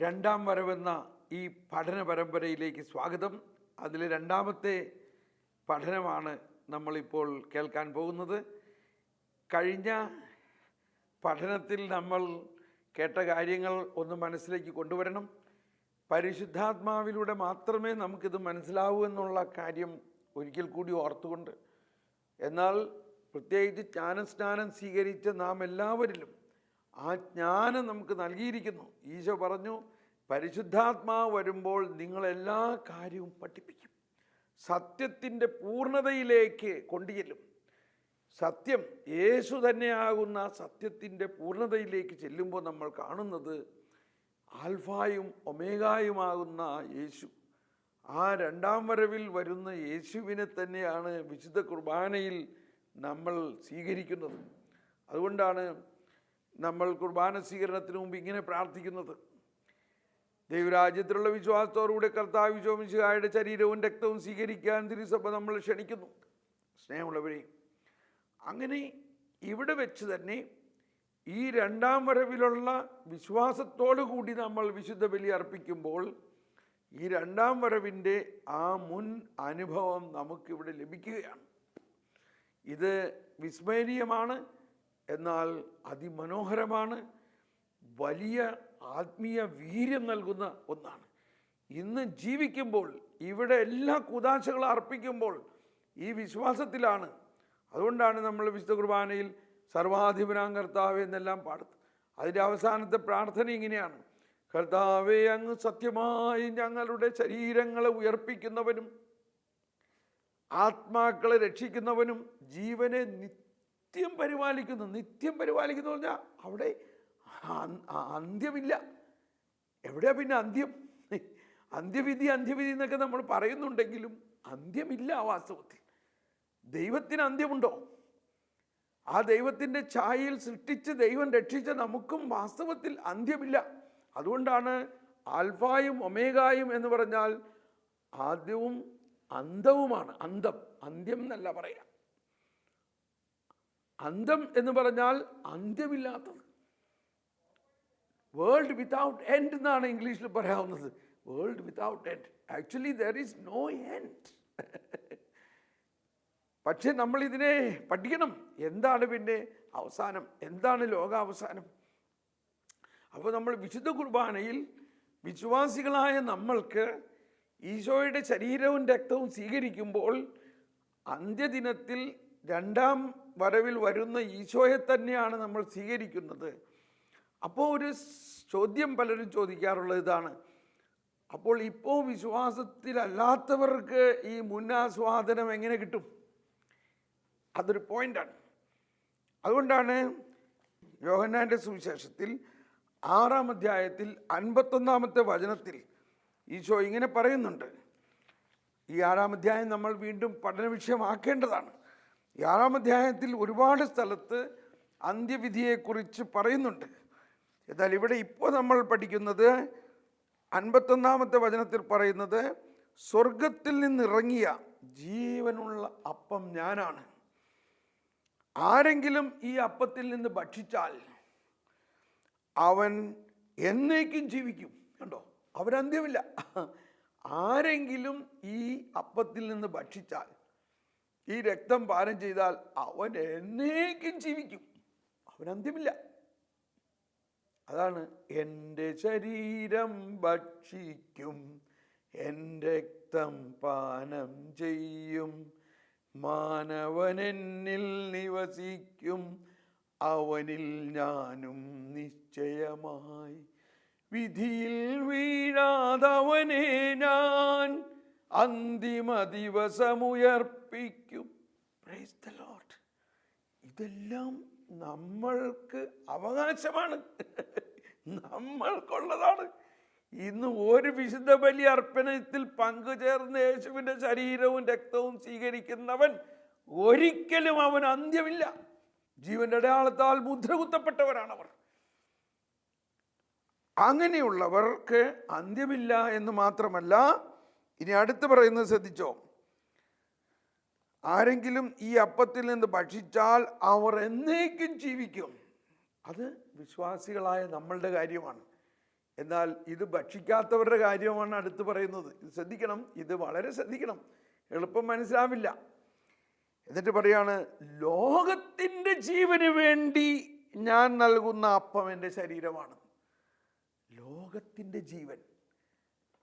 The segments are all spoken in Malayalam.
രണ്ടാം വരവെന്ന ഈ പഠന പരമ്പരയിലേക്ക് സ്വാഗതം. അതിൽ രണ്ടാമത്തെ പഠനമാണ് നമ്മളിപ്പോൾ കേൾക്കാൻ പോകുന്നത്. കഴിഞ്ഞ പഠനത്തിൽ നമ്മൾ കേട്ട കാര്യങ്ങൾ ഒന്ന് മനസ്സിലേക്ക് കൊണ്ടുവരണം. പരിശുദ്ധാത്മാവിലൂടെ മാത്രമേ നമുക്കിത് മനസ്സിലാവൂ എന്നുള്ള കാര്യം ഒരിക്കൽ കൂടി ഓർത്തുകൊണ്ട്, എന്നാൽ പ്രത്യേകിച്ച് ജ്ഞാനസ്നാനം സ്വീകരിച്ച നാം എല്ലാവരിലും ആ ജ്ഞാനം നമുക്ക് നൽകിയിരിക്കുന്നു. ഈശോ പറഞ്ഞു, പരിശുദ്ധാത്മാവ് വരുമ്പോൾ നിങ്ങളെല്ലാ കാര്യവും പഠിപ്പിക്കും, സത്യത്തിൻ്റെ പൂർണ്ണതയിലേക്ക് കൊണ്ടുചെല്ലും. സത്യം യേശു തന്നെയാകുന്ന സത്യത്തിൻ്റെ പൂർണ്ണതയിലേക്ക് ചെല്ലുമ്പോൾ നമ്മൾ കാണുന്നത് ആൽഫായും ഒമേഗായുമാകുന്ന യേശു, ആ രണ്ടാം വരവിൽ വരുന്ന യേശുവിനെ തന്നെയാണ് വിശുദ്ധ കുർബാനയിൽ നമ്മൾ സ്വീകരിക്കുന്നത്. അതുകൊണ്ടാണ് നമ്മൾ കുർബാന സ്വീകരണത്തിന് മുമ്പ് ഇങ്ങനെ പ്രാർത്ഥിക്കുന്നത്: ദൈവരാജ്യത്തിലുള്ള വിശ്വാസത്തോടുകൂടി കർത്താവ് ഈശോ മിശിഹായുടെ ശരീരവും രക്തവും സ്വീകരിക്കാൻ തിരുസഭ നമ്മൾ ക്ഷണിക്കുന്നു. സ്നേഹമുള്ളവരെ, അങ്ങനെ ഇവിടെ വെച്ച് തന്നെ ഈ രണ്ടാം വരവിലുള്ള വിശ്വാസത്തോടു കൂടി നമ്മൾ വിശുദ്ധ ബലി അർപ്പിക്കുമ്പോൾ ഈ രണ്ടാം വരവിൻ്റെ ആ മുൻ അനുഭവം നമുക്കിവിടെ ലഭിക്കുകയാണ്. ഇത് വിസ്മരണീയമാണ്, എന്നാൽ അതിമനോഹരമാണ്, വലിയ ആത്മീയ വീര്യം നൽകുന്ന ഒന്നാണ്. ഇന്ന് ജീവിക്കുമ്പോൾ ഇവിടെ എല്ലാ കൂദാശകളും അർപ്പിക്കുമ്പോൾ ഈ വിശ്വാസത്തിലാണ്. അതുകൊണ്ടാണ് നമ്മൾ വിശുദ്ധ കുർബാനയിൽ സർവാധിപനാം കർത്താവേ എന്നെല്ലാം പാടുന്നത്. അതിൻ്റെ അവസാനത്തെ പ്രാർത്ഥന ഇങ്ങനെയാണ്: കർത്താവേ, അങ്ങ് സത്യമായി ഞങ്ങളുടെ ശരീരങ്ങളെ ഉയർപ്പിക്കുന്നവനും ആത്മാക്കളെ രക്ഷിക്കുന്നവനും ജീവനെ നിത്യം പരിപാലിക്കുന്നു. നിത്യം പരിപാലിക്കുന്നു പറഞ്ഞാൽ അവിടെ അന്ത്യമില്ല. എവിടെയാ പിന്നെ അന്ത്യം? അന്ത്യവിധി എന്നൊക്കെ നമ്മൾ പറയുന്നുണ്ടെങ്കിലും അന്ത്യമില്ല. വാസ്തവത്തിൽ ദൈവത്തിന് അന്ത്യമുണ്ടോ? ആ ദൈവത്തിൻ്റെ ഛായയിൽ സൃഷ്ടിച്ച് ദൈവം രക്ഷിച്ച നമുക്കും വാസ്തവത്തിൽ അന്ത്യമില്ല. അതുകൊണ്ടാണ് ആൽഫായും ഒമേഗായും എന്ന് പറഞ്ഞാൽ ആദ്യവും അന്തവുമാണ്. അന്ത്യം എന്നല്ല പറയാം. അന്തം എന്ന് പറഞ്ഞാൽ അന്ത്യമില്ലാത്തത്. വേൾഡ് വിതൗട്ട് എൻഡ് എന്നാണ് ഇംഗ്ലീഷിൽ പറയാവുന്നത്. World without end. Actually there is no end. പക്ഷെ നമ്മൾ ഇതിനെ പഠിക്കണം. എന്താണ് പിന്നെ അവസാനം? എന്താണ് ലോകാവസാനം? അപ്പോൾ നമ്മൾ വിശുദ്ധ കുർബാനയിൽ വിശ്വാസികളായ നമ്മൾക്ക് ഈശോയുടെ ശരീരവും രക്തവും സ്വീകരിക്കുമ്പോൾ അന്ത്യദിനത്തിൽ രണ്ടാം വരവിൽ വരുന്ന ഈശോയെ തന്നെയാണ് നമ്മൾ സ്വീകരിക്കുന്നത്. അപ്പോൾ ഒരു ചോദ്യം പലരും ചോദിക്കാറുള്ളത് ഇതാണ്: അപ്പോൾ ഇപ്പോൾ വിശ്വാസത്തിലല്ലാത്തവർക്ക് ഈ മുന്നാസ്വാദനം എങ്ങനെ കിട്ടും? അതൊരു പോയിൻ്റാണ്. അതുകൊണ്ടാണ് യോഹന്നാൻ്റെ സുവിശേഷത്തിൽ 6-ാം അധ്യായത്തിൽ 51-ാമത്തെ വചനത്തിൽ ഈശോ ഇങ്ങനെ പറയുന്നുണ്ട്. ഈ 6-ാം അധ്യായം നമ്മൾ വീണ്ടും പഠന വിഷയമാക്കേണ്ടതാണ്. ഈ 6-ാം അധ്യായത്തിൽ ഒരുപാട് സ്ഥലത്ത് അന്ത്യവിധിയെക്കുറിച്ച് പറയുന്നുണ്ട്. എന്നാൽ ഇവിടെ ഇപ്പോൾ നമ്മൾ പഠിക്കുന്നത് 51-ാമത്തെ വചനത്തിൽ പറയുന്നത്, സ്വർഗത്തിൽ നിന്നിറങ്ങിയ ജീവനുള്ള അപ്പം ഞാനാണ്. ആരെങ്കിലും ഈ അപ്പത്തിൽ നിന്ന് ഭക്ഷിച്ചാൽ അവൻ എന്നേക്കും ജീവിക്കും. കണ്ടോ, അവരന്ത്യമില്ല. ആരെങ്കിലും ഈ അപ്പത്തിൽ നിന്ന് ഭക്ഷിച്ചാൽ, ഈ രക്തം പാനം ചെയ്താൽ അവൻ എന്നേക്കും ജീവിക്കും, അവനന്ത്യമില്ല. അതാണ് എൻ്റെ ശരീരം ഭക്ഷിക്കും, എൻ്റെ രക്തം പാനം ചെയ്യും, മാനവനെന്നിൽ നിവസിക്കും, അവനിൽ ഞാനും നിശ്ചയമായി, വിധിയിൽ വീഴാതവനെ ഞാൻ അന്തിമ ദിവസമുയർപ്പിക്കും. Praise the Lord. ഇതെല്ലാം നമ്മൾക്ക് അവകാശമാണ്, നമ്മൾക്കുള്ളതാണ്. ഇന്ന് ഒരു വിശുദ്ധ ബലി അർപ്പണത്തിൽ പങ്കുചേർന്ന് യേശുവിൻ്റെ ശരീരവും രക്തവും സ്വീകരിക്കുന്നവൻ ഒരിക്കലും അവൻ അന്ത്യമില്ല. ജീവന്റെ അടയാളത്താൽ മുദ്ര കുത്തപ്പെട്ടവരാണവർ. അങ്ങനെയുള്ളവർക്ക് അന്ത്യമില്ല എന്ന് മാത്രമല്ല, ഇനി അടുത്ത് പറയുന്നത് ശ്രദ്ധിച്ചോ: ആരെങ്കിലും ഈ അപ്പത്തിൽ നിന്ന് ഭക്ഷിച്ചാൽ അവർ എന്നേക്കും ജീവിക്കും. അത് വിശ്വാസികളായ നമ്മളുടെ കാര്യമാണ്. എന്നാൽ ഇത് ഭക്ഷിക്കാത്തവരുടെ കാര്യമാണ് അടുത്ത് പറയുന്നത്. ഇത് ശ്രദ്ധിക്കണം, ഇത് വളരെ ശ്രദ്ധിക്കണം, എളുപ്പം മനസ്സിലാവില്ല. എന്നിട്ട് പറയാണ്, ലോകത്തിൻ്റെ ജീവന് വേണ്ടി ഞാൻ നൽകുന്ന അപ്പം എൻ്റെ ശരീരമാണ്. ലോകത്തിൻ്റെ ജീവൻ,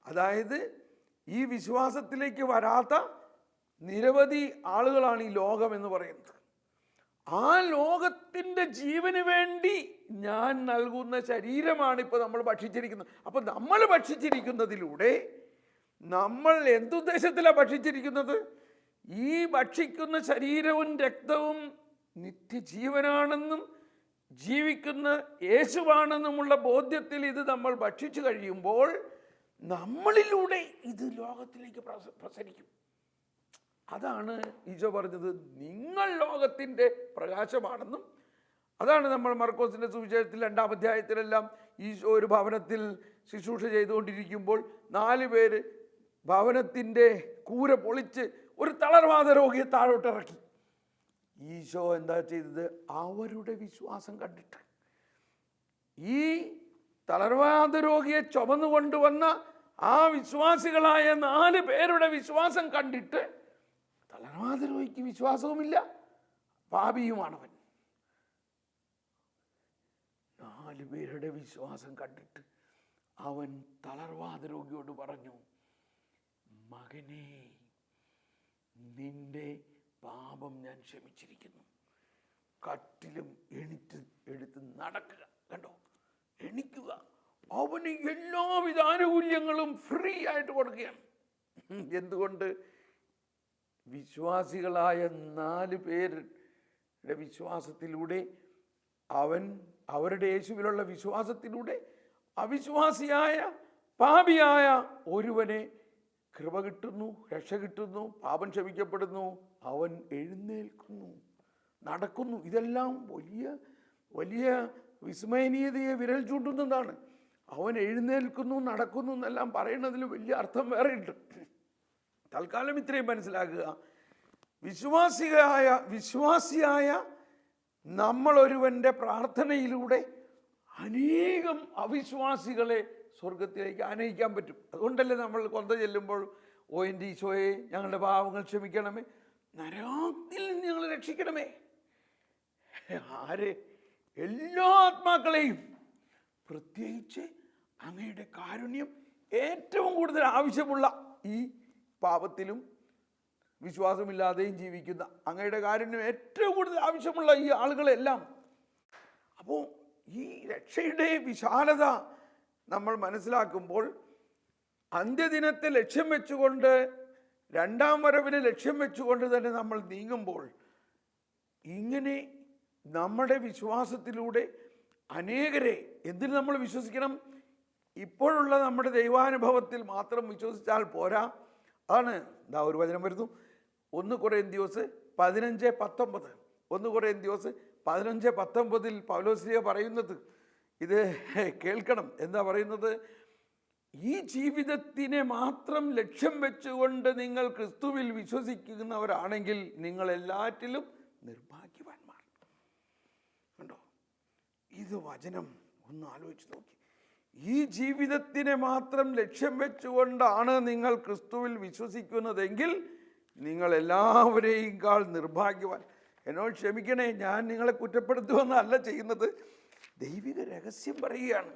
അതായത് ഈ വിശ്വാസത്തിലേക്ക് വരാത്ത നിരവധി ആളുകളാണ് ഈ ലോകം എന്ന് പറയുന്നത്. ആ ലോകത്തിൻ്റെ ജീവന് വേണ്ടി ഞാൻ നൽകുന്ന ശരീരമാണ് ഇപ്പോൾ നമ്മൾ ഭക്ഷിച്ചിരിക്കുന്നത്. അപ്പം നമ്മൾ ഭക്ഷിച്ചിരിക്കുന്നതിലൂടെ നമ്മൾ എന്തുദ്ദേശത്തിലാണ് ഭക്ഷിച്ചിരിക്കുന്നത്? ഈ ഭക്ഷിക്കുന്ന ശരീരവും രക്തവും നിത്യജീവനാണെന്നും ജീവിക്കുന്ന യേശുവാണെന്നുമുള്ള ബോധ്യത്തിൽ ഇത് നമ്മൾ ഭക്ഷിച്ചു കഴിയുമ്പോൾ നമ്മളിലൂടെ ഇത് ലോകത്തിലേക്ക് പ്രസരിക്കും. അതാണ് ഈശോ പറഞ്ഞത്, നിങ്ങൾ ലോകത്തിൻ്റെ പ്രകാശമാണെന്നും. അതാണ് നമ്മൾ മർക്കോസിൻ്റെ സുവിശേഷത്തിൽ 2-ാം അധ്യായത്തിലെല്ലാം ഈശോ ഒരു ഭവനത്തിൽ ശുശ്രൂഷ ചെയ്തുകൊണ്ടിരിക്കുമ്പോൾ 4 പേര് ഭവനത്തിൻ്റെ കൂര പൊളിച്ച് ഒരു തളർവാദ രോഗിയെ താഴോട്ടിറക്കി. ഈശോ എന്താ ചെയ്തത്? അവരുടെ വിശ്വാസം കണ്ടിട്ട്, ഈ തളർവാദ രോഗിയെ ചുമന്നു കൊണ്ടുവന്ന ആ വിശ്വാസികളായ 4 പേരുടെ വിശ്വാസം കണ്ടിട്ട്, തളർവാദ രോഗിക്ക് വിശ്വാസവുമില്ല, പാപിയുമാണവൻ. 4 പേരുടെ വിശ്വാസം കണ്ടിട്ട് അവൻ തളർവാദ രോഗിയോട് പറഞ്ഞു, മകനേ, നിന്റെ പാപം ഞാൻ ക്ഷമിച്ചിരിക്കുന്നു. കട്ടിലും എടുത്ത് നടക്കുക. കണ്ടോ, എണിക്കുക. അവന് എല്ലാവിധ ആനുകൂല്യങ്ങളും ഫ്രീ ആയിട്ട് കൊടുക്കുകയാണ്. എന്തുകൊണ്ട്? വിശ്വാസികളായ 4 പേരുടെ വിശ്വാസത്തിലൂടെ, അവരുടെ യേശുവിലുള്ള വിശ്വാസത്തിലൂടെ അവിശ്വാസിയായ പാപിയായ ഒരുവനെ കൃപ കിട്ടുന്നു, രക്ഷ കിട്ടുന്നു, പാപം ക്ഷമിക്കപ്പെടുന്നു, അവൻ എഴുന്നേൽക്കുന്നു, നടക്കുന്നു. ഇതെല്ലാം വലിയ വലിയ വിസ്മയനീയതയെ വിരൽ ചൂണ്ടുന്നതാണ്. അവൻ എഴുന്നേൽക്കുന്നു, നടക്കുന്നു എന്നെല്ലാം പറയുന്നതിൽ വലിയ അർത്ഥം വേറെ ഉണ്ട്. തൽക്കാലം ഇത്രയും മനസ്സിലാക്കുക, വിശ്വാസിയായ നമ്മളൊരുവൻ്റെ പ്രാർത്ഥനയിലൂടെ അനേകം അവിശ്വാസികളെ സ്വർഗത്തിലേക്ക് ആനയിക്കാൻ പറ്റും. അതുകൊണ്ടല്ലേ നമ്മൾ കൊന്ത ചെല്ലുമ്പോൾ, ഓ എൻ്റെ ഈശോയെ, ഞങ്ങളുടെ പാവങ്ങൾ ക്ഷമിക്കണമേ, നരകത്തിൽ നിന്ന് ഞങ്ങൾ രക്ഷിക്കണമേ. ആരെ? എല്ലാ ആത്മാക്കളെയും, പ്രത്യേകിച്ച് അങ്ങയുടെ കാരുണ്യം ഏറ്റവും കൂടുതൽ ആവശ്യമുള്ള ഈ പാപത്തിലും വിശ്വാസമില്ലാതെയും ജീവിക്കുന്ന, അങ്ങയുടെ കാരുണ്യം ഏറ്റവും കൂടുതൽ ആവശ്യമുള്ള ഈ ആളുകളെല്ലാം. അപ്പോൾ ഈ രക്ഷയുടെ വിശാലത നമ്മൾ മനസ്സിലാക്കുമ്പോൾ, അന്ത്യദിനത്തെ ലക്ഷ്യം വെച്ചുകൊണ്ട്, 2-ാം വരവിനെ ലക്ഷ്യം വെച്ചുകൊണ്ട് തന്നെ നമ്മൾ നീങ്ങുമ്പോൾ, ഇങ്ങനെ നമ്മുടെ വിശ്വാസത്തിലൂടെ അനേകരെ, എന്തിന് നമ്മൾ വിശ്വസിക്കണം? ഇപ്പോഴുള്ള നമ്മുടെ ദൈവാനുഭവത്തിൽ മാത്രം വിശ്വസിച്ചാൽ പോരാ. അതാണ് ഒരു വചനം വരുന്നു, 1 കൊരിന്ത്യർ 15:19. 1 കൊരിന്ത്യർ 15:19 പൗലോസ് പറയുന്നത്, ഇത് കേൾക്കണം. എന്താ പറയുന്നത്? ഈ ജീവിതത്തിനെ മാത്രം ലക്ഷ്യം വെച്ചുകൊണ്ട് നിങ്ങൾ ക്രിസ്തുവിൽ വിശ്വസിക്കുന്നവരാണെങ്കിൽ നിങ്ങൾ എല്ലാറ്റിലും നിർഭാഗ്യവാന്മാർ. കണ്ടോ, ഇത് വചനം ഒന്ന് ആലോചിച്ച് നോക്കി. ഈ ജീവിതത്തിനെ മാത്രം ലക്ഷ്യം വെച്ചുകൊണ്ടാണ് നിങ്ങൾ ക്രിസ്തുവിൽ വിശ്വസിക്കുന്നതെങ്കിൽ നിങ്ങൾ എല്ലാവരെയും നിർഭാഗ്യവാൻ. എന്നോട് ക്ഷമിക്കണേ, ഞാൻ നിങ്ങളെ കുറ്റപ്പെടുത്തുമെന്നല്ല ചെയ്യുന്നത്, ദൈവിക രഹസ്യം പറയുകയാണ്.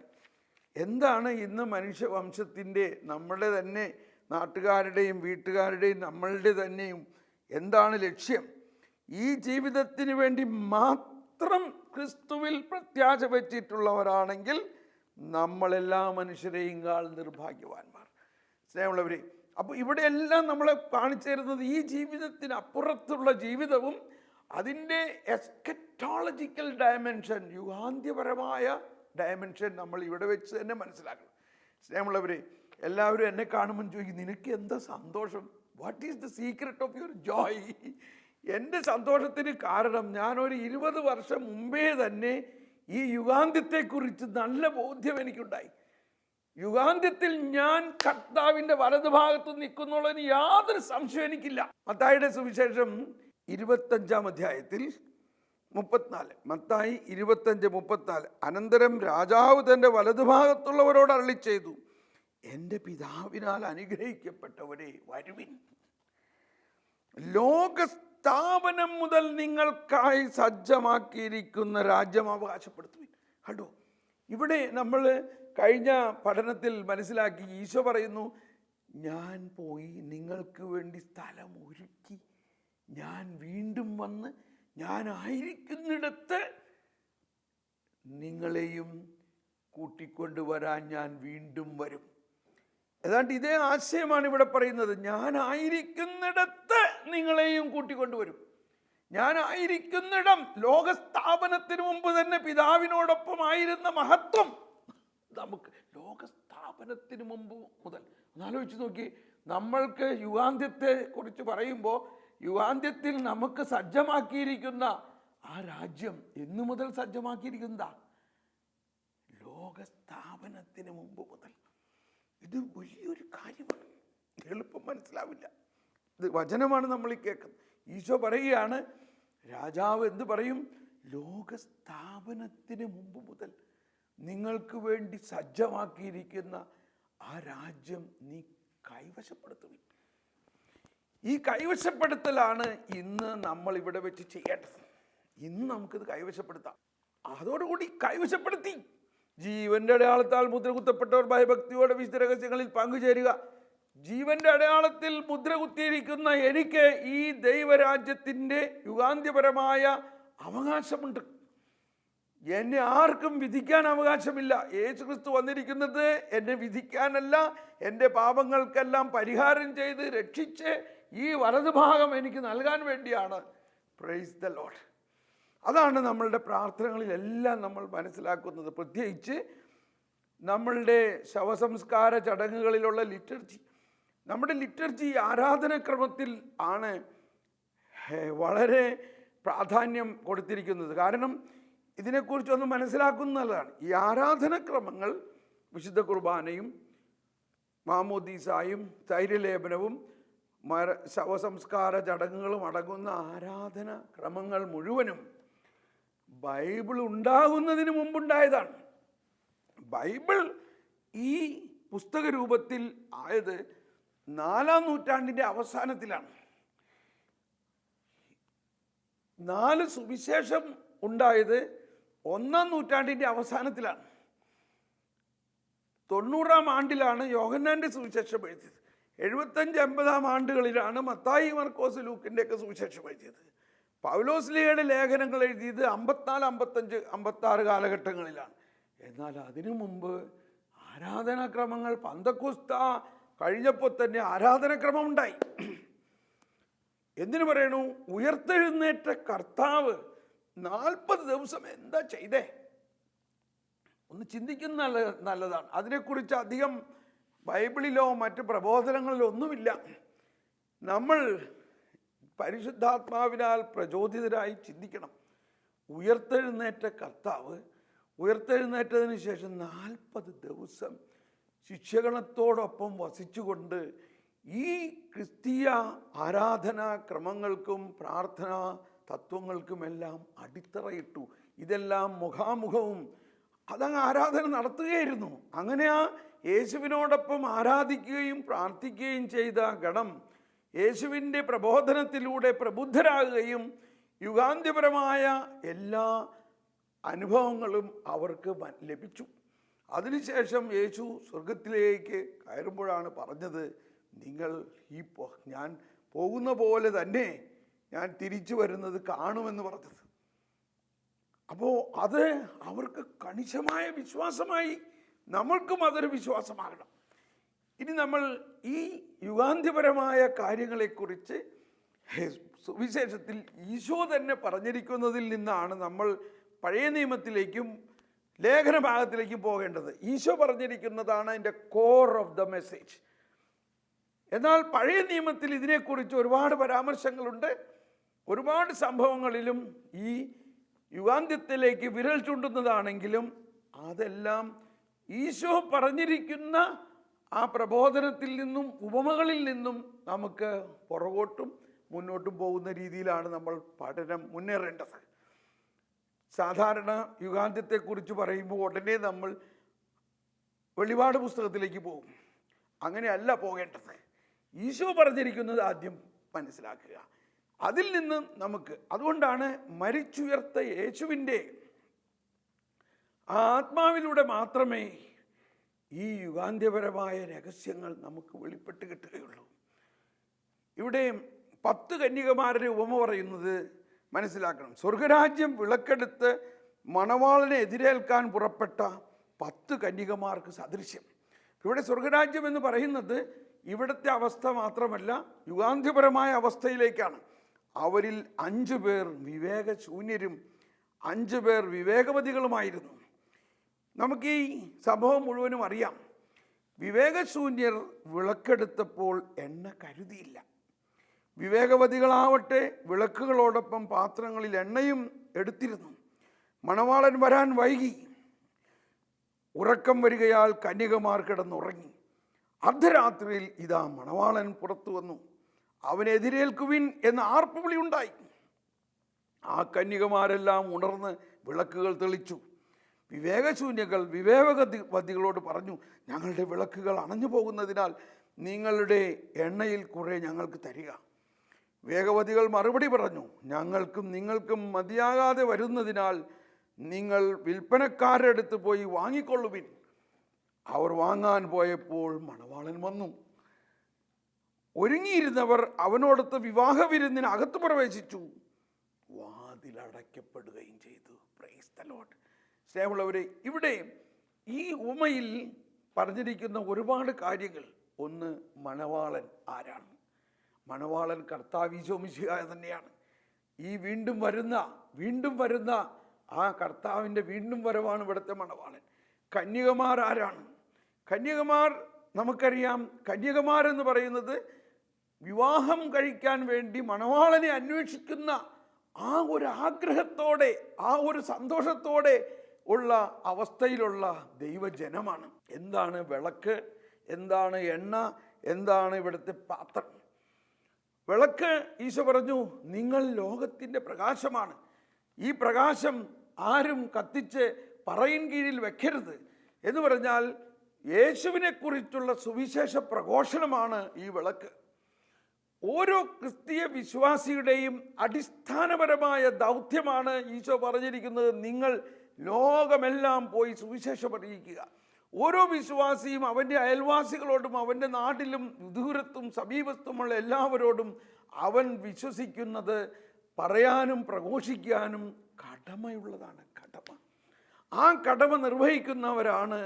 എന്താണ് ഇന്ന് മനുഷ്യവംശത്തിൻ്റെ, നമ്മളുടെ തന്നെ നാട്ടുകാരുടെയും വീട്ടുകാരുടെയും നമ്മളുടെ തന്നെയും എന്താണ് ലക്ഷ്യം? ഈ ജീവിതത്തിന് വേണ്ടി മാത്രം ക്രിസ്തുവിൽ പ്രത്യാശ വെച്ചിട്ടുള്ളവരാണെങ്കിൽ നമ്മളെല്ലാ മനുഷ്യരെയും നിർഭാഗ്യവാന്മാർ. സ്നേഹമുള്ളവരെ, അപ്പോൾ ഇവിടെയെല്ലാം നമ്മളെ കാണിച്ചു തരുന്നത് ഈ ജീവിതത്തിന് അപ്പുറത്തുള്ള ജീവിതവും അതിൻ്റെ എസ്കറ്റോളജിക്കൽ ഡയമെൻഷൻ, യുഗാന്ത്യപരമായ ഡയമെൻഷൻ നമ്മൾ ഇവിടെ വെച്ച് തന്നെ മനസ്സിലാക്കണം. സ്നേഹമുള്ളവരെ, എല്ലാവരും എന്നെ കാണുമ്പോൾ ചോദിക്കും, നിനക്ക് എന്താ സന്തോഷം? What is the secret of your Joy? എൻ്റെ സന്തോഷത്തിന് കാരണം, ഞാനൊരു 20 വർഷം മുമ്പേ തന്നെ ഈ യുഗാന്ത്യത്തെക്കുറിച്ച് നല്ല ബോധ്യം എനിക്കുണ്ടായി. യുഗാന്ത്യത്തിൽ ഞാൻ കർത്താവിൻ്റെ വലതുഭാഗത്ത് നിൽക്കുന്നുള്ളതിന് യാതൊരു സംശയം എനിക്കില്ല. മത്തായിയുടെ സുവിശേഷം 25-ാം അധ്യായത്തിൽ 34, മത്തായി 25:34. അനന്തരം രാജാവ് തൻ്റെ വലതുഭാഗത്തുള്ളവരോട് അരുളി ചെയ്തു, എൻ്റെ പിതാവിനാൽ അനുഗ്രഹിക്കപ്പെട്ടവരെ വരുവിൻ, ലോകസ്ഥാപനം മുതൽ നിങ്ങൾക്കായി സജ്ജമാക്കിയിരിക്കുന്ന രാജ്യം അവകാശപ്പെടുത്തുവിൻ. കണ്ടോ, ഇവിടെ നമ്മൾ കഴിഞ്ഞ പഠനത്തിൽ മനസ്സിലാക്കി, ഈശോ പറയുന്നു, ഞാൻ പോയി നിങ്ങൾക്ക് വേണ്ടി സ്ഥലം ഒരുക്കി ഞാൻ വീണ്ടും വന്ന് ഞാനായിരിക്കുന്നിടത്ത് നിങ്ങളെയും കൂട്ടിക്കൊണ്ടുവരാൻ ഞാൻ വീണ്ടും വരും. ഏതാണ്ട് ഇതേ ആശയമാണ് ഇവിടെ പറയുന്നത്. ഞാനായിരിക്കുന്നിടത്ത് നിങ്ങളെയും കൂട്ടിക്കൊണ്ടുവരും. ഞാനായിരിക്കുന്നിടം, ലോകസ്ഥാപനത്തിന് മുമ്പ് തന്നെ പിതാവിനോടൊപ്പം ആയിരുന്ന മഹത്വം നമുക്ക് ലോകസ്ഥാപനത്തിന് മുമ്പ് മുതൽ ഒന്നാലോചിച്ച് നോക്കി. നമ്മൾക്ക് യുഗാന്ത്യത്തെ കുറിച്ച് പറയുമ്പോൾ യുഗാന്ത്യത്തിൽ നമുക്ക് സജ്ജമാക്കിയിരിക്കുന്ന ആ രാജ്യം എന്നു മുതൽ സജ്ജമാക്കിയിരിക്കുന്നതാ? ലോകസ്ഥാപനത്തിന് മുമ്പ് മുതൽ. ഇത് വലിയൊരു കാര്യമാണ്, എളുപ്പം മനസ്സിലാവില്ല. ഇത് വചനമാണ് നമ്മൾ ഈ കേൾക്കുന്നത്. ഈശോ പറയുകയാണ്, രാജാവ് എന്ത് പറയും? ലോകസ്ഥാപനത്തിന് മുമ്പ് മുതൽ നിങ്ങൾക്ക് വേണ്ടി സജ്ജമാക്കിയിരിക്കുന്ന ആ രാജ്യം നീ കൈവശപ്പെടുത്തുവിൻ. ഈ കൈവശപ്പെടുത്തലാണ് ഇന്ന് നമ്മൾ ഇവിടെ വെച്ച് ചെയ്യേണ്ടത്. ഇന്ന് നമുക്കിത് കൈവശപ്പെടുത്താം. അതോടുകൂടി കൈവശപ്പെടുത്തി ജീവന്റെ അടയാളത്താൽ മുദ്ര കുത്തപ്പെട്ടവർ ഭയഭക്തിയോടെ വിശുദ്ധ രഹസ്യങ്ങളിൽ പങ്കുചേരുക. ജീവന്റെ അടയാളത്തിൽ മുദ്ര കുത്തിയിരിക്കുന്ന എനിക്ക് ഈ ദൈവരാജ്യത്തിൻ്റെ യുഗാന്ത്യപരമായ അവകാശമുണ്ട്. എന്നെ ആർക്കും വിധിക്കാൻ അവകാശമില്ല. യേശുക്രിസ്തു വന്നിരിക്കുന്നത് എന്നെ വിധിക്കാനല്ല, എൻ്റെ പാപങ്ങൾക്കെല്ലാം പരിഹാരം ചെയ്ത് രക്ഷിച്ച് ഈ വലതുഭാഗം എനിക്ക് നൽകാൻ വേണ്ടിയാണ്. Praise the Lord. അതാണ് നമ്മളുടെ പ്രാർത്ഥനകളിലെല്ലാം നമ്മൾ മനസ്സിലാക്കുന്നത്. പ്രത്യേകിച്ച് നമ്മളുടെ ശവസംസ്കാര ചടങ്ങുകളിലുള്ള ലിറ്റർജി, നമ്മുടെ ലിറ്റർജി ആരാധനക്രമത്തിൽ ആണ് വളരെ പ്രാധാന്യം കൊടുത്തിരിക്കുന്നത്. കാരണം ഇതിനെക്കുറിച്ചൊന്ന് മനസ്സിലാക്കുന്നതാണ്. ഈ ആരാധനക്രമങ്ങൾ വിശുദ്ധ കുർബാനയും മാമോദീസായും തൈര്യലേപനവും ശവസംസ്കാര ചടങ്ങുകളും അടങ്ങുന്ന ആരാധന ക്രമങ്ങൾ മുഴുവനും ബൈബിൾ ഉണ്ടാകുന്നതിന് മുമ്പുണ്ടായതാണ്. ബൈബിൾ ഈ പുസ്തക രൂപത്തിൽ ആയത് 4-ാം നൂറ്റാണ്ടിൻ്റെ അവസാനത്തിലാണ്. 4 സുവിശേഷം ഉണ്ടായത് 1-ാം നൂറ്റാണ്ടിൻ്റെ അവസാനത്തിലാണ്. 90-ാം ആണ്ടിലാണ് യോഹന്നാൻ്റെ സുവിശേഷം എഴുതിയത്. 75-80-ാം ആണ്ടുകളിലാണ് മത്തായി, മർക്കോസ്, ലൂക്കിൻ്റെയൊക്കെ സുവിശേഷം എഴുതിയത്. പൗലോസ്ലീഹയുടെ ലേഖനങ്ങൾ എഴുതിയത് 54, 55, 56 കാലഘട്ടങ്ങളിലാണ്. എന്നാൽ അതിനു മുമ്പ് ആരാധനാക്രമങ്ങൾ പന്തക്കോസ്ത കഴിഞ്ഞപ്പോൾ തന്നെ ആരാധനാക്രമം ഉണ്ടായി. എന്തിനു പറയണു? ഉയർത്തെഴുന്നേറ്റ കർത്താവ് 40 ദിവസം എന്താ ചെയ്തേ? ഒന്ന് ചിന്തിക്കുന്ന നല്ലതാണ്. അതിനെക്കുറിച്ച് അധികം ബൈബിളിലോ മറ്റ് പ്രബോധനങ്ങളിലോ ഒന്നുമില്ല. നമ്മൾ പരിശുദ്ധാത്മാവിനാൽ പ്രചോദിതരായി ചിന്തിക്കണം. ഉയർത്തെഴുന്നേറ്റ കർത്താവ് ഉയർത്തെഴുന്നേറ്റതിന് ശേഷം 40 ദിവസം ശിഷ്യഗണത്തോടൊപ്പം വസിച്ചുകൊണ്ട് ഈ ക്രിസ്തീയ ആരാധനാ ക്രമങ്ങൾക്കും പ്രാർത്ഥനാ തത്വങ്ങൾക്കുമെല്ലാം അടിത്തറയിട്ടു. ഇതെല്ലാം മുഖാമുഖവും അതങ്ങ് ആരാധന നടത്തുകയായിരുന്നു. അങ്ങനെ ആ യേശുവിനോടൊപ്പം ആരാധിക്കുകയും പ്രാർത്ഥിക്കുകയും ചെയ്ത ഗണം യേശുവിൻ്റെ പ്രബോധനത്തിലൂടെ പ്രബുദ്ധരാകുകയും യുഗാന്ത്യപരമായ എല്ലാ അനുഭവങ്ങളും അവർക്ക് ലഭിച്ചു. അതിനുശേഷം യേശു സ്വർഗത്തിലേക്ക് കയറുമ്പോഴാണ് പറഞ്ഞത്, നിങ്ങൾ ഞാൻ പോകുന്ന പോലെ തന്നെ ഞാൻ തിരിച്ചു വരുന്നത് കാണുമെന്ന് പറഞ്ഞത്. അപ്പോൾ അത് അവർക്ക് കണിശമായ വിശ്വാസമായി. നമ്മൾക്കും അതൊരു വിശ്വാസമാകണം. ഇനി നമ്മൾ ഈ യുഗാന്ത്യപരമായ കാര്യങ്ങളെക്കുറിച്ച് സുവിശേഷത്തിൽ ഈശോ തന്നെ പറഞ്ഞിരിക്കുന്നതിൽ നിന്നാണ് നമ്മൾ പഴയ നിയമത്തിലേക്കും ലേഖന ഭാഗത്തിലേക്കും പോകേണ്ടത്. ഈശോ പറഞ്ഞിരിക്കുന്നതാണ് അതിൻ്റെ കോർ ഓഫ് ദ മെസ്സേജ്. എന്നാൽ പഴയ നിയമത്തിൽ ഇതിനെക്കുറിച്ച് ഒരുപാട് പരാമർശങ്ങളുണ്ട്. ഒരുപാട് സംഭവങ്ങളിലും ഈ യുഗാന്ത്യത്തിലേക്ക് വിരൽ ചൂണ്ടുന്നതാണെങ്കിലും അതെല്ലാം ഈശോ പറഞ്ഞിരിക്കുന്ന ആ പ്രബോധനത്തിൽ നിന്നും ഉപമകളിൽ നിന്നും നമുക്ക് പുറകോട്ടും മുന്നോട്ടും പോകുന്ന രീതിയിലാണ് നമ്മൾ പഠനം മുന്നേറേണ്ടത്. സാധാരണ യുഗാന്ത്യത്തെക്കുറിച്ച് പറയുമ്പോൾ ഉടനെ നമ്മൾ വെളിപാട് പുസ്തകത്തിലേക്ക് പോകും. അങ്ങനെയല്ല പോകേണ്ടത്. ഈശോ പറഞ്ഞിരിക്കുന്നത് ആദ്യം മനസ്സിലാക്കുക. അതിൽ നിന്ന് നമുക്ക്, അതുകൊണ്ടാണ് മരിച്ചുയർത്ത യേശുവിൻ്റെ ആത്മാവിലൂടെ മാത്രമേ ഈ യുഗാന്ത്യപരമായ രഹസ്യങ്ങൾ നമുക്ക് വെളിപ്പെട്ട് കിട്ടുകയുള്ളൂ. ഇവിടെ 10 കന്യകമാരുടെ ഉപമ പറയുന്നത് മനസ്സിലാക്കണം. സ്വർഗരാജ്യം വിളക്കെടുത്ത് മണവാളനെ എതിരേൽക്കാൻ പുറപ്പെട്ട 10 കന്യകമാർക്ക് സദൃശ്യം. ഇവിടെ സ്വർഗരാജ്യം എന്ന് പറയുന്നത് ഇവിടുത്തെ അവസ്ഥ മാത്രമല്ല, യുഗാന്ത്യപരമായ അവസ്ഥയിലേക്കാണ്. അവരിൽ 5 പേർ വിവേകശൂന്യരും 5 പേർ വിവേകവതികളുമായിരുന്നു. നമുക്ക് ഈ സംഭവം മുഴുവനും അറിയാം. വിവേകശൂന്യർ വിളക്കെടുത്തപ്പോൾ എണ്ണ കരുതിയില്ല. വിവേകവതികളാവട്ടെ വിളക്കുകളോടൊപ്പം പാത്രങ്ങളിൽ എണ്ണയും എടുത്തിരുന്നു. മണവാളൻ വരാൻ വൈകി. ഉറക്കം വരികയാൽ കന്യകമാർ കിടന്നുറങ്ങി. അർദ്ധരാത്രിയിൽ ഇതാ മണവാളൻ പുറത്തു വന്നു. അവനെ എതിരേൽക്കുവിൻ എന്ന ആർപ്പുവിളി ഉണ്ടായി. ആ കന്യകമാരെല്ലാം ഉണർന്ന് വിളക്കുകൾ തെളിച്ചു. വിവേകശൂന്യകൾ വിവേകവതികളോട് പറഞ്ഞു, ഞങ്ങളുടെ വിളക്കുകൾ അണഞ്ഞു പോകുന്നതിനാൽ നിങ്ങളുടെ എണ്ണയിൽ കുറെ ഞങ്ങൾക്ക് തരിക. വിവേകവതികൾ മറുപടി പറഞ്ഞു, ഞങ്ങൾക്കും നിങ്ങൾക്കും മതിയാകാതെ വരുന്നതിനാൽ നിങ്ങൾ വിൽപ്പനക്കാരുടെ അടുത്ത് പോയി വാങ്ങിക്കൊള്ളുവിൻ. അവർ വാങ്ങാൻ പോയപ്പോൾ മണവാളൻ വന്നു. ഒരുങ്ങിയിരുന്നവർ അവനോടൊത്ത് വിവാഹ വിരുന്നിന് അകത്ത് പ്രവേശിച്ചു. വാതിലടയ്ക്കപ്പെടുകയും ചെയ്തു. Praise the Lord. സ്നേഹമുള്ളവരെ, ഇവിടെ ഈ ഉപമയിൽ പറഞ്ഞിരിക്കുന്ന ഒരുപാട് കാര്യങ്ങൾ. ഒന്ന്, മണവാളൻ ആരാണ്? മണവാളൻ കർത്താവ് ഈശോ മിശിഹായ തന്നെയാണ്. ഈ വീണ്ടും വരുന്ന ആ കർത്താവിൻ്റെ വീണ്ടും വരവാണ് ഇവിടുത്തെ മണവാളൻ. കന്യകമാർ ആരാണ്? കന്യകമാർ നമുക്കറിയാം. കന്യകമാരെന്ന് പറയുന്നത് വിവാഹം കഴിക്കാൻ വേണ്ടി മണവാളനെ അന്വേഷിക്കുന്ന ആ ഒരു ആഗ്രഹത്തോടെ, ആ ഒരു സന്തോഷത്തോടെ ഉള്ള അവസ്ഥയിലുള്ള ദൈവജനമാണ്. എന്താണ് വിളക്ക്? എന്താണ് എണ്ണ? എന്താണ് ഇവിടുത്തെ പാത്രം? വിളക്ക്, ഈശോ പറഞ്ഞു, നിങ്ങൾ ലോകത്തിൻ്റെ പ്രകാശമാണ്. ഈ പ്രകാശം ആരും കത്തിച്ച് പറയിൻ കീഴിൽ വെക്കരുത് എന്ന് പറഞ്ഞാൽ യേശുവിനെ കുറിച്ചുള്ള സുവിശേഷ പ്രഘോഷണമാണ് ഈ വിളക്ക്. ഓരോ ക്രിസ്തീയ വിശ്വാസിയുടെയും അടിസ്ഥാനപരമായ ദൗത്യമാണ് ഈശോ പറഞ്ഞിരിക്കുന്നത്, നിങ്ങൾ ലോകമെല്ലാം പോയി സുവിശേഷം അറിയിക്കുക. ഓരോ വിശ്വാസിയും അവൻ്റെ അയൽവാസികളോടും അവൻ്റെ നാട്ടിലും ദൂരത്തും സമീപത്തുമുള്ള എല്ലാവരോടും അവൻ വിശ്വസിക്കുന്നത് പറയാനും പ്രഘോഷിക്കാനും കടമയുള്ളതാണ്. ആ കടമ നിർവഹിക്കുന്നവരാണ്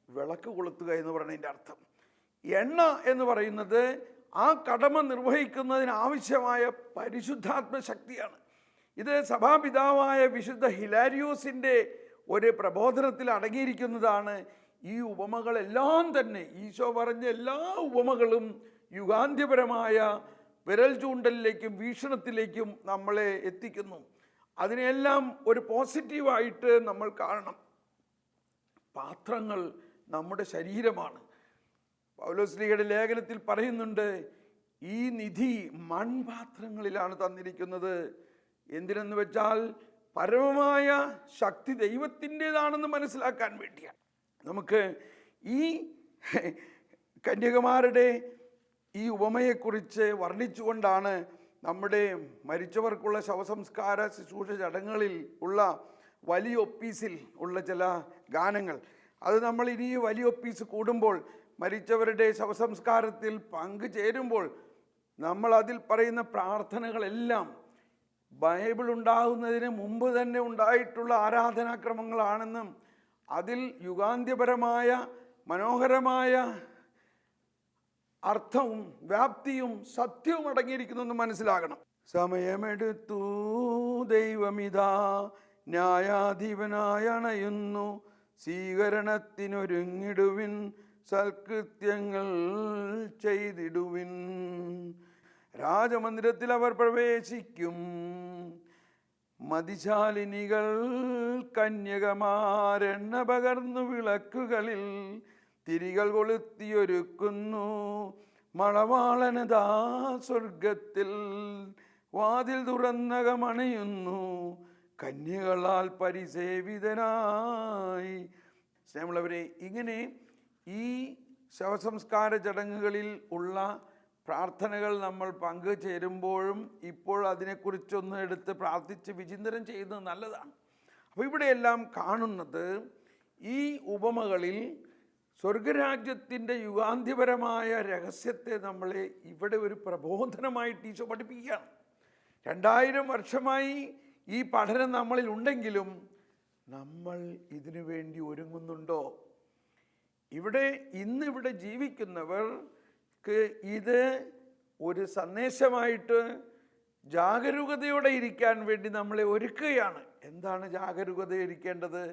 വിളക്ക് കൊളുത്തുക എന്ന് പറയുന്നതിൻ്റെ അർത്ഥം. എണ്ണ എന്ന് പറയുന്നത് ആ കടമ നിർവഹിക്കുന്നതിന് ആവശ്യമായ പരിശുദ്ധാത്മ ശക്തിയാണ്. ഇത് സഭാപിതാവായ വിശുദ്ധ ഹിലാരിയോസിൻ്റെ ഒരു പ്രബോധനത്തിൽ അടങ്ങിയിരിക്കുന്നതാണ്. ഈ ഉപമകളെല്ലാം തന്നെ, ഈശോ പറഞ്ഞ എല്ലാ ഉപമകളും യുഗാന്ത്യപരമായ വിരൽ ചൂണ്ടലിലേക്കും വീക്ഷണത്തിലേക്കും നമ്മളെ എത്തിക്കുന്നു. അതിനെല്ലാം ഒരു പോസിറ്റീവായിട്ട് നമ്മൾ കാണണം. പാത്രങ്ങൾ നമ്മുടെ ശരീരമാണ്. പൗലോസ്ലീഹയുടെ ലേഖനത്തിൽ പറയുന്നുണ്ട്, ഈ നിധി മൺപാത്രങ്ങളിലാണ് തന്നിരിക്കുന്നത്. എന്തിനെന്ന് വെച്ചാൽ പരമമായ ശക്തി ദൈവത്തിൻ്റെതാണെന്ന് മനസ്സിലാക്കാൻ വേണ്ടിയാണ്. നമുക്ക് ഈ കന്യകമാരുടെ ഈ ഉപമയെക്കുറിച്ച് വർണ്ണിച്ചുകൊണ്ടാണ് നമ്മുടെ മരിച്ചവർക്കുള്ള ശവസംസ്കാര ശുശ്രൂഷ ചടങ്ങുകളിൽ ഉള്ള വലിയ ഒപ്പീസിൽ ഉള്ള ചില ഗാനങ്ങൾ. അത് നമ്മൾ ഇനി വലിയ ഒപ്പീസ് കൂടുമ്പോൾ, മരിച്ചവരുടെ ശവസംസ്കാരത്തിൽ പങ്കുചേരുമ്പോൾ നമ്മൾ അതിൽ പറയുന്ന പ്രാർത്ഥനകളെല്ലാം ബൈബിൾ ഉണ്ടാകുന്നതിന് മുമ്പ് തന്നെ ഉണ്ടായിട്ടുള്ള ആരാധനാക്രമങ്ങളാണെന്നും അതിൽ യുഗാന്ത്യപരമായ മനോഹരമായ അർത്ഥവും വ്യാപ്തിയും സത്യവും അടങ്ങിയിരിക്കുന്നു മനസ്സിലാകണം. സമയമെടുത്തു ദൈവമിതാ ന്യായാധിപനായി അണയുന്നു, സ്വീകരണത്തിനൊരുങ്ങിടുവിൻ, സൽകൃത്യങ്ങൾ ചെയ്തിടുവിൻ. രാജമന്ദിരത്തിൽ അവർ പ്രവേശിക്കും. മതിശാലിനികൾ കന്യകമാരെണ്ണ പകർന്നു വിളക്കുകളിൽ തിരികൾ കൊളുത്തിയൊരുക്കുന്നു. മണവാളനതാ സ്വർഗത്തിൽ വാതിൽ തുറന്നകമണയുന്നു. കന്യകളാൽ പരിസേവിതനായി. സ്നേഹമുള്ളവരെ, ഇങ്ങനെ ഈ ശവസംസ്കാര ചടങ്ങുകളിൽ ഉള്ള പ്രാർത്ഥനകൾ നമ്മൾ പങ്കുചേരുമ്പോഴും ഇപ്പോൾ അതിനെക്കുറിച്ചൊന്ന് എടുത്ത് പ്രാർത്ഥിച്ച് വിചിന്തനം ചെയ്യുന്നത് നല്ലതാണ്. അപ്പോൾ ഇവിടെയെല്ലാം കാണുന്നത് ഈ ഉപമകളിൽ സ്വർഗരാജ്യത്തിൻ്റെ യുഗാന്ത്യപരമായ രഹസ്യത്തെ നമ്മളെ ഇവിടെ ഒരു പ്രബോധനമായിട്ട് ഈശോ പഠിപ്പിക്കുകയാണ്. 2000 വർഷമായി ഈ പഠനം നമ്മളിൽ ഉണ്ടെങ്കിലും നമ്മൾ ഇതിനു വേണ്ടി ഒരുങ്ങുന്നുണ്ടോ? ഇന്നിവിടെ ജീവിക്കുന്നവർക്ക് ഇത് ഒരു സന്ദേശമായിട്ട് ജാഗരൂകതയോടെ ഇരിക്കാൻ വേണ്ടി നമ്മളെ ഒരുക്കുകയാണ്. എന്താണ് ജാഗരൂകത ഇരിക്കേണ്ടത്?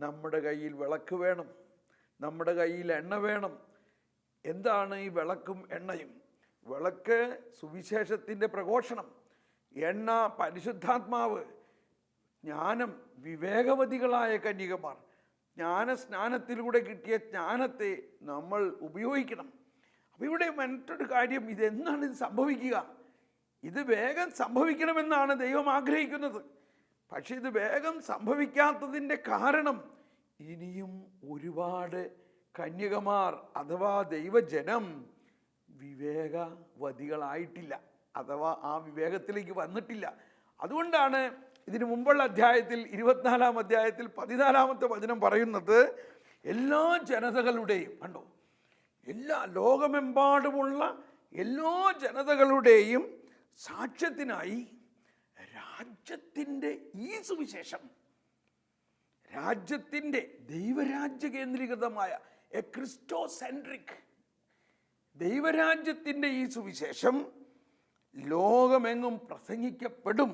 നമ്മുടെ കയ്യിൽ വിളക്ക് വേണം, നമ്മുടെ കയ്യിൽ എണ്ണ വേണം. എന്താണ് ഈ വിളക്കും എണ്ണയും? വിളക്ക് സുവിശേഷത്തിൻ്റെ പ്രഘോഷണം, എണ്ണ പരിശുദ്ധാത്മാവ്, ജ്ഞാനം വിവേകവതികളായ കന്യകമാർ. ജ്ഞാനസ്നാനത്തിലൂടെ കിട്ടിയ ജ്ഞാനത്തെ നമ്മൾ ഉപയോഗിക്കണം. അപ്പോൾ ഇവിടെ മറ്റൊരു കാര്യം, ഇതെന്നാണ് ഇത് സംഭവിക്കുക? ഇത് വേഗം സംഭവിക്കണമെന്നാണ് ദൈവം ആഗ്രഹിക്കുന്നത്. പക്ഷെ ഇത് വേഗം സംഭവിക്കാത്തതിൻ്റെ കാരണം ഇനിയും ഒരുപാട് കന്യകമാർ അഥവാ ദൈവജനം വിവേകവതികളായിട്ടില്ല, അഥവാ ആ വിവേകത്തിലേക്ക് വന്നിട്ടില്ല. അതുകൊണ്ടാണ് ഇതിനു മുമ്പുള്ള അധ്യായത്തിൽ 24-ാം അധ്യായത്തിൽ 14-ാമത്തെ വചനം പറയുന്നത്, എല്ലാ ജനതകളുടെയും, കണ്ടോ, എല്ലാ ലോകമെമ്പാടുമുള്ള എല്ലാ ജനതകളുടെയും സാക്ഷ്യത്തിനായി രാജ്യത്തിൻ്റെ ഈ സുവിശേഷം, രാജ്യത്തിൻ്റെ ദൈവരാജ്യ കേന്ദ്രീകൃതമായ ക്രിസ്റ്റോസെൻട്രിക് ദൈവരാജ്യത്തിൻ്റെ ഈ സുവിശേഷം ലോകമെങ്ങും പ്രസംഗിക്കപ്പെടും.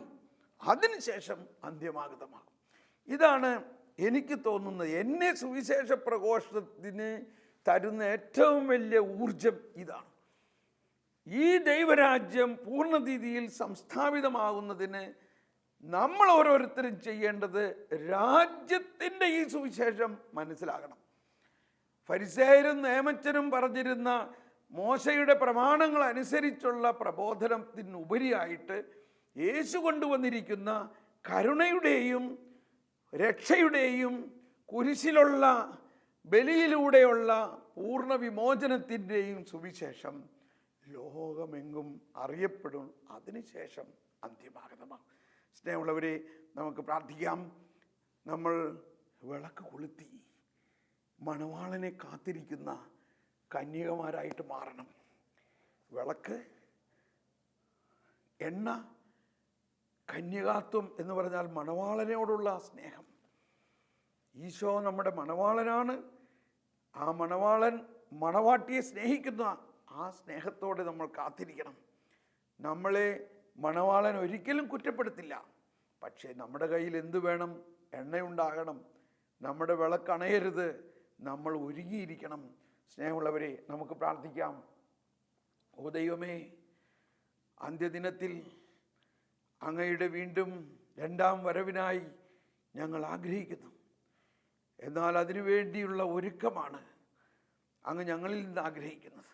അതിനുശേഷം അന്ത്യമാഗതമാകും. ഇതാണ് എനിക്ക് തോന്നുന്നത്, എന്നെ സുവിശേഷ പ്രഘോഷത്തിന് തരുന്ന ഏറ്റവും വലിയ ഊർജം ഇതാണ്. ഈ ദൈവരാജ്യം പൂർണ്ണരീതിയിൽ സംസ്ഥാപിതമാകുന്നതിന് നമ്മൾ ഓരോരുത്തരും ചെയ്യേണ്ടത് രാജ്യത്തിൻ്റെ ഈ സുവിശേഷം മനസ്സിലാകണം. ഫരിസേയരും നിയമജ്ഞരും പറഞ്ഞിരുന്ന മോശയുടെ പ്രമാണങ്ങൾ അനുസരിച്ചുള്ള പ്രബോധനത്തിനുപരിയായിട്ട് യേശു കൊണ്ടുവന്നിരിക്കുന്ന കരുണയുടെയും രക്ഷയുടെയും കുരിശിലുള്ള ബലിയിലൂടെയുള്ള പൂർണ്ണ വിമോചനത്തിൻ്റെയും സുവിശേഷം ലോകമെങ്ങും അറിയപ്പെടും. അതിനുശേഷം അന്ത്യമാഗതമാണ്. സ്നേഹമുള്ളവരെ, നമുക്ക് പ്രാർത്ഥിക്കാം. നമ്മൾ വിളക്ക് കൊളുത്തി മണവാളനെ കാത്തിരിക്കുന്ന കന്യകമാരായിട്ട് മാറണം. വിളക്ക്, എണ്ണ, കന്യകാത്വം എന്ന് പറഞ്ഞാൽ മണവാളനോടുള്ള സ്നേഹം. ഈശോ നമ്മുടെ മണവാളനാണ്. ആ മണവാളൻ മണവാട്ടിയെ സ്നേഹിക്കുന്ന ആ സ്നേഹത്തോടെ നമ്മൾ കാത്തിരിക്കണം. നമ്മളെ മണവാളൻ ഒരിക്കലും കുറ്റപ്പെടുത്തില്ല. പക്ഷേ നമ്മുടെ കയ്യിൽ എന്ത് വേണം? എണ്ണയുണ്ടാകണം. നമ്മുടെ വിളക്കണയരുത്. നമ്മൾ ഒരുങ്ങിയിരിക്കണം. സ്നേഹമുള്ളവരെ, നമുക്ക് പ്രാർത്ഥിക്കാം. ഓ ദൈവമേ, അന്ത്യദിനത്തിൽ അങ്ങയുടെ വീണ്ടും 2-ാം വരവിനായി ഞങ്ങൾ ആഗ്രഹിക്കുന്നു. എന്നാൽ അതിനു വേണ്ടിയുള്ള ഒരുക്കമാണ് അങ്ങ് ഞങ്ങളിൽ നിന്ന് ആഗ്രഹിക്കുന്നത്.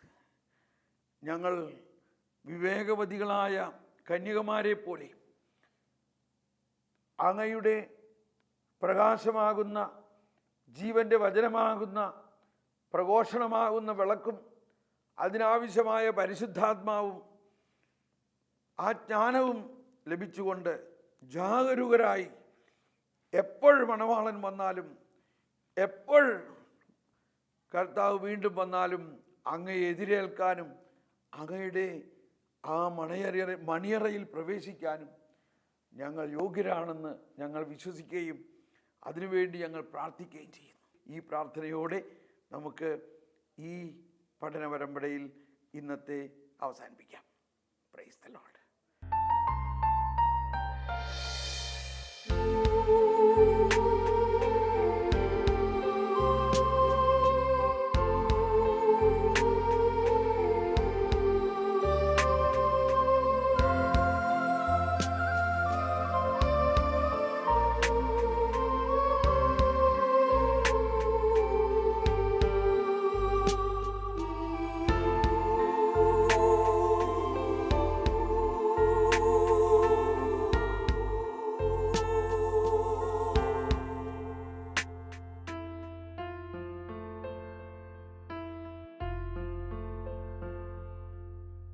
ഞങ്ങൾ വിവേകവതികളായ കന്യകമാരെ പോലെ അങ്ങയുടെ പ്രകാശമാകുന്ന ജീവൻ്റെ വചനമാകുന്ന പ്രഘോഷണമാകുന്ന വിളക്കും അതിനാവശ്യമായ പരിശുദ്ധാത്മാവും ആ ജ്ഞാനവും ലഭിച്ചുകൊണ്ട് ജാഗരൂകരായി എപ്പോൾ മണവാളൻ വന്നാലും എപ്പോൾ കർത്താവ് വീണ്ടും വന്നാലും അങ്ങയെ എതിരേൽക്കാനും അങ്ങയുടെ ആ മണിയറയിൽ പ്രവേശിക്കാനും ഞങ്ങൾ യോഗ്യരാണെന്ന് ഞങ്ങൾ വിശ്വസിക്കുകയും അതിനുവേണ്ടി ഞങ്ങൾ പ്രാർത്ഥിക്കുകയും ചെയ്യുന്നു. ഈ പ്രാർത്ഥനയോടെ നമുക്ക് ഈ പഠന പരമ്പരയിൽ ഇന്നത്തെ അവസാനിപ്പിക്കാം. Praise the Lord.